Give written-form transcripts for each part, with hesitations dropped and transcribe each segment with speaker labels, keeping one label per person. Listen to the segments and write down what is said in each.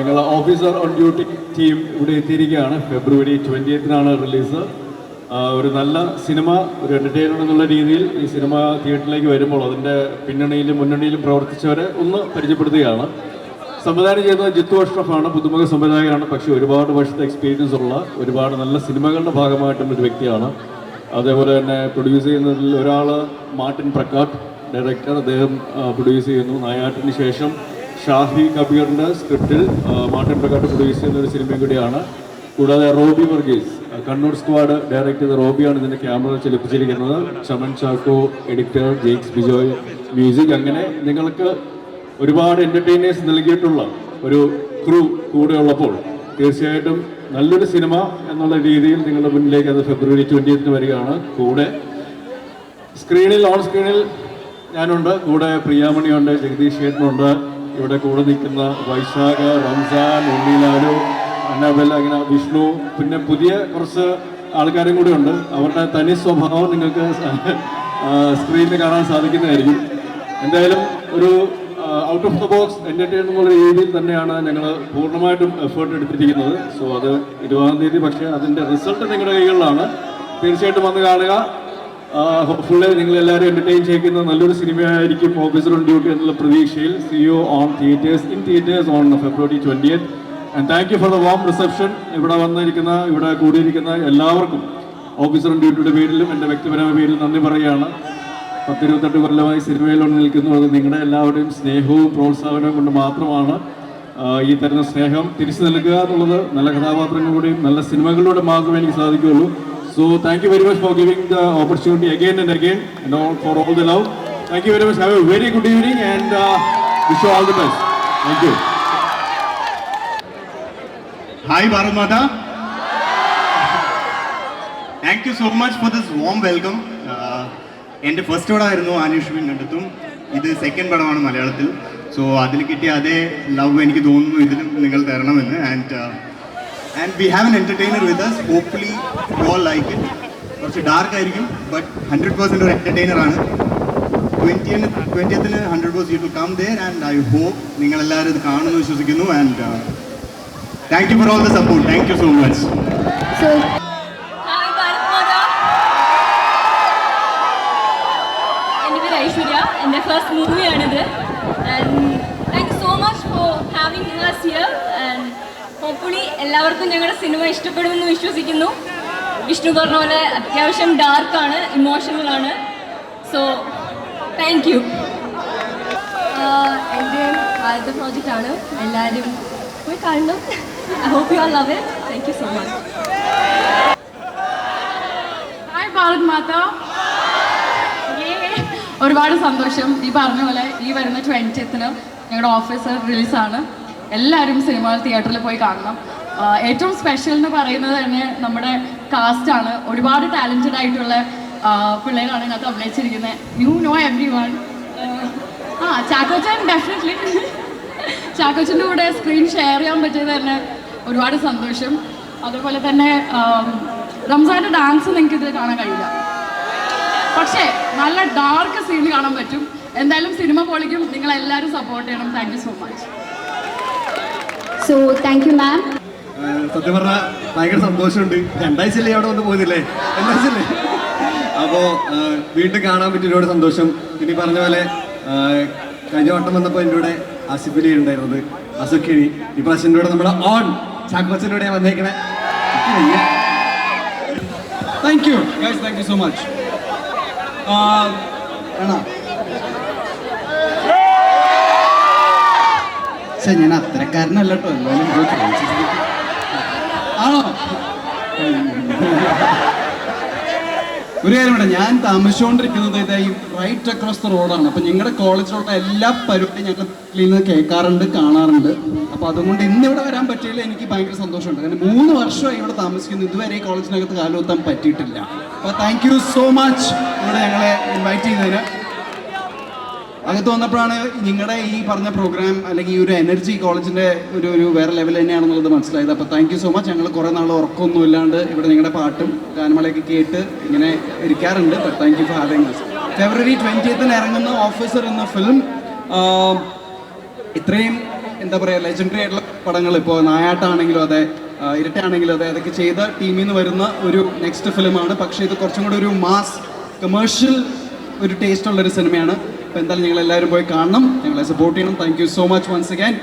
Speaker 1: ഞങ്ങൾ officer on duty team ഇവിടെ എത്തിയിരിക്കുകയാണ്. ഫെബ്രുവരി 20th റിലീസ്. ഒരു നല്ല സിനിമ, ഒരു എൻ്റർടൈനർ എന്നുള്ള രീതിയിൽ ഈ സിനിമ തിയേറ്ററിലേക്ക് വരുമ്പോൾ അതിൻ്റെ പിന്നണിയിലും മുന്നണിയിലും പ്രവർത്തിച്ചവരെ ഒന്ന് പരിചയപ്പെടുത്തുകയാണ്. സംവിധാനം ചെയ്യുന്നത് ജിത്തു അഷ്റഫാണ്. പുതുമുഖ സംവിധായകനാണ്. പക്ഷേ ഒരുപാട് വർഷത്തെ എക്സ്പീരിയൻസ് ഉള്ള, ഒരുപാട് നല്ല സിനിമകളുടെ ഭാഗമായിട്ടുള്ളൊരു വ്യക്തിയാണ്. അതേപോലെ തന്നെ പ്രൊഡ്യൂസ് ചെയ്യുന്നതിൽ ഒരാൾ മാർട്ടിൻ പ്രക്കാട്ട്, ഡയറക്ടർ. അദ്ദേഹം പ്രൊഡ്യൂസ് ചെയ്യുന്നു. നായാട്ടിന് ശേഷം ഷാഹി കബീറിൻ്റെ സ്ക്രിപ്റ്റിൽ മാർട്ടിൻ പ്രക്കാട്ട് പ്രൊഡ്യൂസ് ചെയ്യുന്ന ഒരു സിനിമയും കൂടിയാണ്. കൂടാതെ Roby Varghese, Kannur squad direct ചെയ്ത റോബിയാണ് ഇതിൻ്റെ ക്യാമറ ചലിപ്പിച്ചിരിക്കുന്നത്. Chaman Chacko editor, Jakes Bejoy music. അങ്ങനെ നിങ്ങൾക്ക് ഒരുപാട് എൻ്റർടൈനേഴ്സ് നൽകിയിട്ടുള്ള ഒരു ക്രൂ കൂടെ ഉള്ളപ്പോൾ തീർച്ചയായിട്ടും നല്ലൊരു സിനിമ എന്നുള്ള രീതിയിൽ നിങ്ങളുടെ മുന്നിലേക്ക് അത് ഫെബ്രുവരി 20th വരികയാണ്. കൂടെ സ്ക്രീനിൽ, ഓൺ സ്ക്രീനിൽ ഞാനുണ്ട്, കൂടെ പ്രിയാമണിയുണ്ട്, ജഗദീഷ് ചേട്ടനുണ്ട്, ഇവിടെ കൂടെ നിൽക്കുന്ന വൈശാഖ, റംസാൻ, ഉണ്ണിലാലു, അന്നബെല്ല, അങ്ങനെ വിഷ്ണു, പിന്നെ പുതിയ കുറച്ച് ആൾക്കാരും കൂടെ ഉണ്ട്. അവരുടെ തനി സ്വഭാവം നിങ്ങൾക്ക് സ്ക്രീനിൽ കാണാൻ സാധിക്കുന്നതായിരിക്കും. എന്തായാലും ഒരു out of the box entertain എന്നുള്ള രീതിയിൽ തന്നെയാണ് ഞങ്ങൾ പൂർണ്ണമായിട്ടും എഫേർട്ട് എടുത്തിരിക്കുന്നത്. സോ അത് 20ാം തീയതി, പക്ഷേ അതിൻ്റെ റിസൾട്ട് നിങ്ങളുടെ കൈകളിലാണ്. തീർച്ചയായിട്ടും വന്ന് കാണുക. ഹോപ്പ്ഫുള്ളി നിങ്ങളെല്ലാവരും എൻ്റർടൈൻ ചെയ്യുന്ന നല്ലൊരു സിനിമയായിരിക്കും ഓഫീസർ ഓൺ ഡ്യൂട്ടി എന്നുള്ള പ്രതീക്ഷയിൽ. C you on theatres, in theatres on February 20th. And thank you for the warm reception. ഇവിടെ വന്നിരിക്കുന്ന, ഇവിടെ കൂടിയിരിക്കുന്ന എല്ലാവർക്കും ഓഫീസർ ഓൺ ഡ്യൂട്ടിയുടെ പേരിലും എൻ്റെ വ്യക്തിപരമായ പേരിലും നന്ദി പറയുകയാണ്. 10-28 കൊല്ലമായി സിനിമയിൽ നിൽക്കുന്നു. അത് നിങ്ങളുടെ എല്ലാവരുടെയും സ്നേഹവും പ്രോത്സാഹനവും കൊണ്ട് മാത്രമാണ്. ഈ തരുന്ന സ്നേഹം തിരിച്ചു നൽകുക എന്നുള്ളത് നല്ല കഥാപാത്രങ്ങളിലൂടെയും നല്ല സിനിമകളിലൂടെ മാത്രമേ എനിക്ക് സാധിക്കുകയുള്ളൂ. So thank you very much for giving the opportunity again and again, and all for all the love. Thank you very much. Have a very good evening and wish you all the best. Thank you.
Speaker 2: Hi Bharat Mata. Thank you so much for this warm welcome. എൻ്റെ first പടമായിരുന്നു ആനുഷ്മിൻ കണ്ടെത്തും. ഇത് second പടമാണ് മലയാളത്തിൽ. So അതിൽ കിട്ടിയ അതേ love എനിക്ക് തോന്നുന്നു ഇതിലും നിങ്ങൾ തരണമെന്ന്. And we have an entertainer with us. Hopefully you all like it. കുറച്ച് ഡാർക്ക് ആയിരിക്കും, ബട്ട് 100% ഒരു എൻ്റർടൈനറാണ്. 20th 100% you to come there and I hope നിങ്ങളെല്ലാവരും ഇത് കാണുമെന്ന് വിശ്വസിക്കുന്നു. And thank you for all the support. Thank you so much.
Speaker 3: Aishwarya, എൻ്റെ first മൂവിയാണിത്. And thank you so much for having us here. And hopefully എല്ലാവർക്കും ഞങ്ങളുടെ സിനിമ ഇഷ്ടപ്പെടുമെന്ന് വിശ്വസിക്കുന്നു. വിഷ്ണു പറഞ്ഞ പോലെ അത്യാവശ്യം ഡാർക്കാണ്, ഇമോഷണലാണ്. So thank you. എൻ്റെ ആദ്യത്തെ പ്രോജക്റ്റാണ്. എല്ലാവരും പോയി കാണണം. I hope you are love it. Thank you so much.
Speaker 4: Hi Bharat Mata. ഒരുപാട് സന്തോഷം. ഈ പറഞ്ഞ പോലെ ഈ വരുന്ന 20th ഞങ്ങളുടെ ഓഫീസർ റിലീസാണ്. എല്ലാവരും സിനിമ തിയേറ്ററിൽ പോയി കാണണം. ഏറ്റവും സ്പെഷ്യൽ എന്ന് പറയുന്നത് തന്നെ നമ്മുടെ കാസ്റ്റാണ്. ഒരുപാട് ടാലൻറ്റഡ് ആയിട്ടുള്ള പിള്ളേരാണ് ഇതിനകത്ത് അഭിനയിച്ചിരിക്കുന്നത്. You know everyone. Chackochan definitely. ചാക്കോച്ചൻ്റെ കൂടെ സ്ക്രീൻ ഷെയർ ചെയ്യാൻ പറ്റിയത് തന്നെ ഒരുപാട് സന്തോഷം. അതുപോലെ തന്നെ റംസാൻ്റെ ഡാൻസ് നിങ്ങൾക്ക് ഇതിൽ കാണാൻ കഴിയില്ല, പക്ഷേ നല്ല ഡാർക്ക് സീൻ കാണാൻ പറ്റും. എന്തായാലും സിനിമ പൊളിക്കും. നിങ്ങളെല്ലാവരും സപ്പോർട്ട് ചെയ്യണം. Thank you so much.
Speaker 3: So thank you ma'am.
Speaker 2: സത്യം പറഞ്ഞാൽ ഭയങ്കര സന്തോഷമുണ്ട്. 2 ആഴ്ചയല്ലേ അവിടെ വന്ന് പോയതില്ലേ, 2 ആഴ്ചയല്ലേ. അപ്പോൾ വീണ്ടും കാണാൻ പറ്റിയ ഒരുപാട് സന്തോഷം. ഇനി പറഞ്ഞ പോലെ കഴിഞ്ഞ വട്ടം വന്നപ്പോൾ എൻ്റെ കൂടെ ആസിഫലി ഉണ്ടായിരുന്നത്, അസുഖിനി. ഈ പ്രാവശ്യം കൂടെ നമ്മുടെ ഓൺ ചാക്കോച്ചൻ്റെ കൂടെ വന്നേക്കണേ.
Speaker 5: Thank you guys, thank you so much. പക്ഷെ ഞാൻ അത്രക്കാരനല്ല കേട്ടോ. ആണോ? ഒരു കാര്യം വേണ്ട, ഞാൻ താമസിച്ചുകൊണ്ടിരിക്കുന്നത് ഇതായി റൈറ്റ് അക്രോസ് ദ റോഡാണ്. അപ്പം നിങ്ങളുടെ കോളേജിലുള്ള എല്ലാ പരിപാടിയും ഞങ്ങൾ നിന്ന് കേൾക്കാറുണ്ട്, കാണാറുണ്ട്. അപ്പോൾ അതുകൊണ്ട് ഇന്നിവിടെ വരാൻ പറ്റിയില്ല, എനിക്ക് ഭയങ്കര സന്തോഷമുണ്ട്. കാരണം 3 വർഷമായി ഇവിടെ താമസിക്കുന്നു, ഇതുവരെ ഈ കോളേജിനകത്ത് കാലുകുത്താൻ പറ്റിയിട്ടില്ല. അപ്പോൾ താങ്ക് യു സോ മച്ച് ഇവിടെ ഞങ്ങളെ ഇൻവൈറ്റ് ചെയ്തതിന്. അകത്ത് വന്നപ്പോഴാണ് നിങ്ങളുടെ ഈ പറഞ്ഞ പ്രോഗ്രാം അല്ലെങ്കിൽ ഈ ഒരു എനർജി കോളേജിൻ്റെ ഒരു വേറെ ലെവൽ തന്നെയാണെന്നുള്ളത് മനസ്സിലായത്. അപ്പോൾ താങ്ക് യു സോ മച്ച്. ഞങ്ങൾ കുറേ നാൾ ഉറക്കമൊന്നും ഇല്ലാണ്ട് ഇവിടെ നിങ്ങളുടെ പാട്ടും ഗാനമേളയൊക്കെ കേട്ട് ഇങ്ങനെ ഇരിക്കാറുണ്ട്. But thank you for having us. February 20th ഇറങ്ങുന്ന ഓഫീസർ എന്ന ഫിലിം ഇത്രയും എന്താ പറയുക ലെജൻഡറി ആയിട്ടുള്ള പടങ്ങൾ ഇപ്പോൾ നായാട്ടാണെങ്കിലും അതെ ഇരട്ടാണെങ്കിലും അതെ അതൊക്കെ ചെയ്ത ടീമിൽ നിന്ന് വരുന്ന ഒരു നെക്സ്റ്റ് ഫിലിമാണ്. പക്ഷേ ഇത് കുറച്ചും കൂടി ഒരു മാസ് കമേഴ്ഷ്യൽ ഒരു ടേസ്റ്റ് ഉള്ളൊരു സിനിമയാണ്. അപ്പോൾ എന്തായാലും നിങ്ങൾ എല്ലാവരും പോയി കാണണം, ഞങ്ങളെ സപ്പോർട്ട് ചെയ്യണം. Thank you so much once again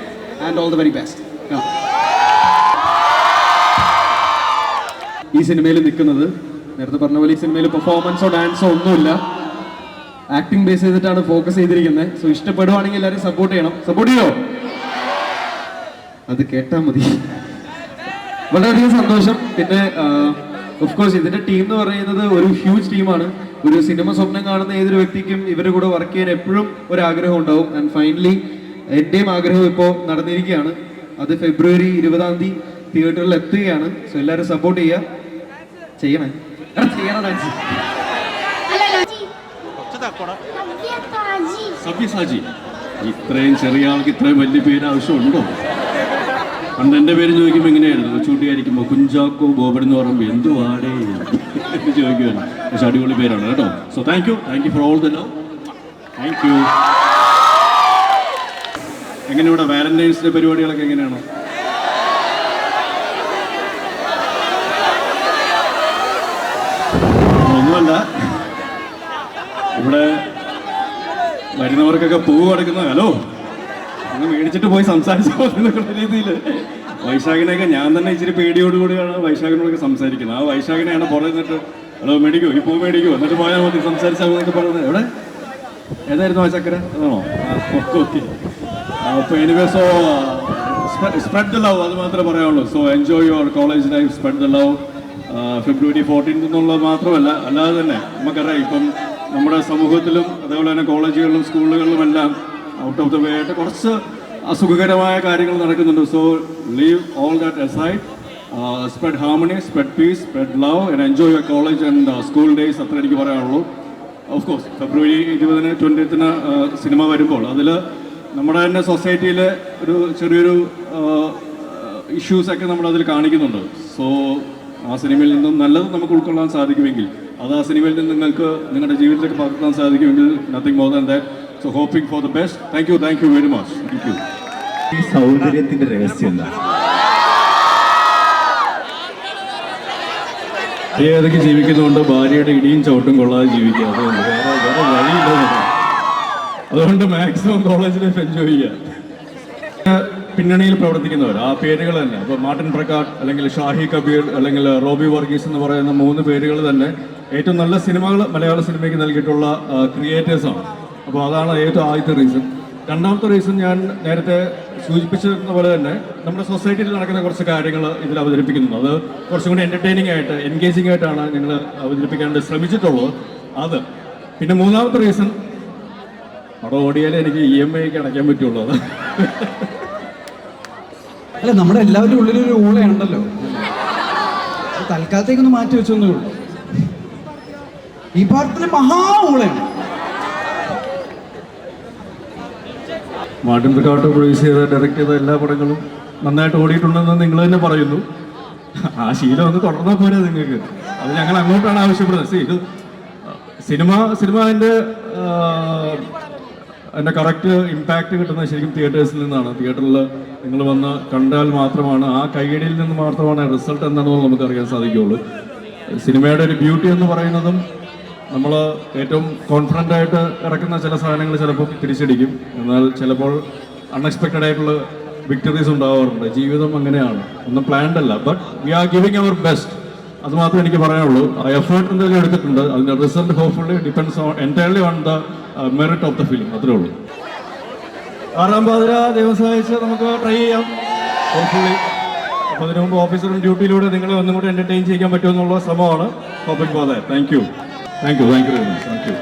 Speaker 5: and all the very best.
Speaker 1: ഈ സിനിമയിൽ നിൽക്കുന്നത് നേരത്തെ പറഞ്ഞ പോലെ ഈ സിനിമയിൽ പെർഫോമൻസോ ഡാൻസോ ഒന്നുമില്ല, ആക്ടിങ് ബേസ് ചെയ്തിട്ടാണ് ഫോക്കസ് ചെയ്തിരിക്കുന്നത്. സോ ഇഷ്ടപ്പെടുവാണെങ്കിൽ എല്ലാവരും സപ്പോർട്ട് ചെയ്യണം. സപ്പോർട്ട് ചെയ്യോ? അത് കേട്ടാൽ മതി. വളരെയധികം സന്തോഷം. പിന്നെ ഓഫ് കോഴ്സ് ഇതിന്റെ ടീം എന്ന് പറയുന്നത് ഒരു ഹ്യൂജ് ടീമാണ്. ഒരു സിനിമ സ്വപ്നം കാണുന്ന ഏതൊരു വ്യക്തിക്കും ഇവരുടെ കൂടെ വർക്ക് ചെയ്യാൻ എപ്പോഴും ഒരു ആഗ്രഹം ഉണ്ടാവും. ആൻഡ് ഫൈനലി എൻ്റെയും ആഗ്രഹം ഇപ്പോൾ നടന്നിരിക്കുകയാണ്. അത് ഫെബ്രുവരി 20 തിയേറ്ററിൽ എത്തുകയാണ്. സോ എല്ലാവരും സപ്പോർട്ട് ചെയ്യുക. ചെയ്യണം ഡാൻസ്. സബ്യസാജി, ഇത്രയും ചെറിയ ആൾക്ക് ഇത്രയും വലിയ പേര് ആവശ്യമുണ്ടോ? പണ്ട് എൻ്റെ പേര് ചോദിക്കുമ്പോൾ എങ്ങനെയായിരുന്നു? കൊച്ചുകുട്ടിയായിരിക്കുമ്പോൾ കുഞ്ചാക്കോ ബോബൻ എന്ന് പറയുമ്പോൾ എന്തുവാടേ എന്ന് ചോദിക്കുവാണ്. പക്ഷെ അടിപൊളി പേരാണ് കേട്ടോ. So thank you for all the love. Thank you. എങ്ങനെ ഇവിടെ വാലന്റൈൻസ് ഡേ പരിപാടികളൊക്കെ എങ്ങനെയാണോ? ഒന്നുമല്ല, ഇവിടെ വരുന്നവർക്കൊക്കെ പൂവ് കൊടുക്കുന്ന ഹലോ ഒന്ന് മേടിച്ചിട്ട് പോയി സംസാരിച്ചാൽ എന്നുള്ള രീതിയിൽ വൈശാഖിനെയൊക്കെ ഞാൻ തന്നെ ഇച്ചിരി പേടിയോടുകൂടിയാണ് വൈശാഖിനോടൊക്കെ സംസാരിക്കുന്നത്. ആ വൈശാഖിനെയാണ് പുറത്ത് നിന്നിട്ട് ഹലോ മേടിക്കോ, ഈ പൂ മേടിക്കോ, എന്നിട്ട് പോയാൽ മതി സംസാരിച്ചാൽ എന്നൊക്കെ പറയുന്നത്. എവിടെ ഏതായിരുന്നു ആ ചക്കര? ആണോ? ഓക്കെ. അപ്പോൾ anyway so spread the love, അത് മാത്രമേ പറയാനുള്ളൂ. So enjoy your college life, spread the love. February 14 എന്നുള്ളത് മാത്രമല്ല, അല്ലാതെ തന്നെ നമുക്കറിയാം ഇപ്പം നമ്മുടെ സമൂഹത്തിലും അതേപോലെ തന്നെ കോളേജുകളിലും സ്കൂളുകളിലും എല്ലാം ഔട്ട് ഓഫ് ദ വേ ആയിട്ട് കുറച്ച് അസുഖകരമായ കാര്യങ്ങൾ നടക്കുന്നുണ്ട്. So leave all that aside, spread harmony, spread peace, spread love and enjoy your college and school days. അത്ര എനിക്ക് പറയാനുള്ളൂ. ഓഫ് കോഴ്സ് ഫെബ്രുവരി 20-ന് സിനിമ വരുമ്പോൾ അതിൽ നമ്മുടെ തന്നെ സൊസൈറ്റിയിൽ ഒരു ചെറിയൊരു ഇഷ്യൂസൊക്കെ നമ്മളതിൽ കാണിക്കുന്നുണ്ട്. സോ ആ സിനിമയിൽ നിന്നും നല്ലത് നമുക്ക് ഉൾക്കൊള്ളാൻ സാധിക്കുമെങ്കിൽ, അത് ആ സിനിമയിൽ നിന്ന് നിങ്ങൾക്ക് നിങ്ങളുടെ ജീവിതത്തിലേക്ക് പകർത്താൻ സാധിക്കുമെങ്കിൽ nothing more than that. So hoping for the best. Thank you very much. Thank you.
Speaker 6: ഈ സൗന്ദര്യത്തിന്റെ രഹസ്യം എന്താ?
Speaker 1: ഏതൊക്കെ ജീവിക്കുന്നുണ്ട് ഭാര്യയുടെ ഇടിയും ചവിട്ടും കൊള്ളാതെ ജീവിക്കുക. അതുകൊണ്ട് വേറെ വഴിയില്ല. അതുകൊണ്ട് മാക്സിമം കോളേജ് ലൈഫ് എൻജോയ് ചെയ്യുക. പിന്നണിയിൽ പ്രവർത്തിക്കുന്നവർ ആ പേരുകൾ തന്നെ, ഇപ്പോൾ മാർട്ടിൻ പ്രക്കാട്ട് അല്ലെങ്കിൽ ഷാഹി കബീർ അല്ലെങ്കിൽ റോബി വർഗീസ് എന്ന് പറയുന്ന 3 പേരുകൾ തന്നെ ഏറ്റവും നല്ല സിനിമകൾ മലയാള സിനിമയ്ക്ക് നൽകിയിട്ടുള്ള ക്രിയേറ്റേഴ്സാണ്. അപ്പോൾ അതാണ് ഏറ്റവും ആദ്യത്തെ റീസൺ. രണ്ടാമത്തെ റീസൺ ഞാൻ നേരത്തെ സൂചിപ്പിച്ചിരുന്ന പോലെ തന്നെ നമ്മുടെ സൊസൈറ്റിയിൽ നടക്കുന്ന കുറച്ച് കാര്യങ്ങൾ ഇതിൽ അവതരിപ്പിക്കുന്നു. അത് കുറച്ചും കൂടി എൻ്റർടൈനിങ് ആയിട്ട് എൻഗേജിങ് ആയിട്ടാണ് ഞങ്ങൾ അവതരിപ്പിക്കാൻ ശ്രമിച്ചിട്ടുള്ളത്. അത് പിന്നെ മൂന്നാമത്തെ റീസൺ അവിടെ ഓടിയാലേ എനിക്ക് EMI അടയ്ക്കാൻ പറ്റുള്ളൂ. അത്
Speaker 5: അല്ല, നമ്മുടെ എല്ലാവരുടെ ഉള്ളിലൊരു ഊളയുണ്ടല്ലോ, തൽക്കാലത്തേക്കൊന്ന് മാറ്റി വെച്ചൊന്നേ ഉള്ളൂ. ഈ പാട്ടിലെ മഹാ ഊളയാണ്.
Speaker 1: മാർട്ടിൻ പ്രക്കാട്ട് പ്രൊഡ്യൂസ് ചെയ്ത ഡയറക്റ്റ് ചെയ്ത എല്ലാ പടങ്ങളും നന്നായിട്ട് ഓടിയിട്ടുണ്ടെന്ന് നിങ്ങൾ തന്നെ പറയുന്നു. ആ ശീലം ഒന്ന് തുടർന്നാൽ പോരെ നിങ്ങൾക്ക്? അത് ഞങ്ങൾ അങ്ങോട്ടാണ് ആവശ്യപ്പെടുന്നത്. ഇത് സിനിമ അതിൻ്റെ കറക്റ്റ് ഇമ്പാക്റ്റ് കിട്ടുന്നത് ശരിക്കും തിയേറ്റേഴ്സിൽ നിന്നാണ്. തിയേറ്ററിൽ നിങ്ങൾ വന്ന് കണ്ടാൽ മാത്രമാണ്, ആ കൈയടിയിൽ നിന്ന് മാത്രമാണ് റിസൾട്ട് എന്താണെന്ന് നമുക്ക് അറിയാൻ സാധിക്കുകയുള്ളൂ. സിനിമയുടെ ഒരു ബ്യൂട്ടി എന്ന് പറയുന്നതും നമ്മൾ ഏറ്റവും കോൺഫിഡൻ്റ് ആയിട്ട് ഇറക്കുന്ന ചില സാധനങ്ങൾ ചിലപ്പോൾ തിരിച്ചടിക്കും, എന്നാൽ ചിലപ്പോൾ അൺഎക്സ്പെക്റ്റഡ് ആയിട്ടുള്ള വിക്ടറീസ് ഉണ്ടാവാറുണ്ട്. ജീവിതം അങ്ങനെയാണ്, ഒന്നും പ്ലാൻഡ് അല്ല. But we are giving our best. അത് മാത്രമേ എനിക്ക് പറയാനുള്ളൂ. ആ എഫേർട്ട് എന്തെങ്കിലും എടുത്തിട്ടുണ്ട്, അതിൻ്റെ result hopefully depends entirely on the merit of the film. അത്രേ ഉള്ളൂ. 6-ാം പാതിര ദൈവം സഹായിച്ച് നമുക്ക് ട്രൈ ചെയ്യാം ഹോപ്പ്ഫുള്ളി. അപ്പോൾ അതിനു മുമ്പ് ഓഫീസറും ഡ്യൂട്ടിയിലൂടെ നിങ്ങളെ ഒന്നും കൂടി എൻ്റർടൈൻ ചെയ്യാൻ പറ്റുമെന്നുള്ള ശ്രമമാണ്. Hoping for that. Thank you very much. Thank U.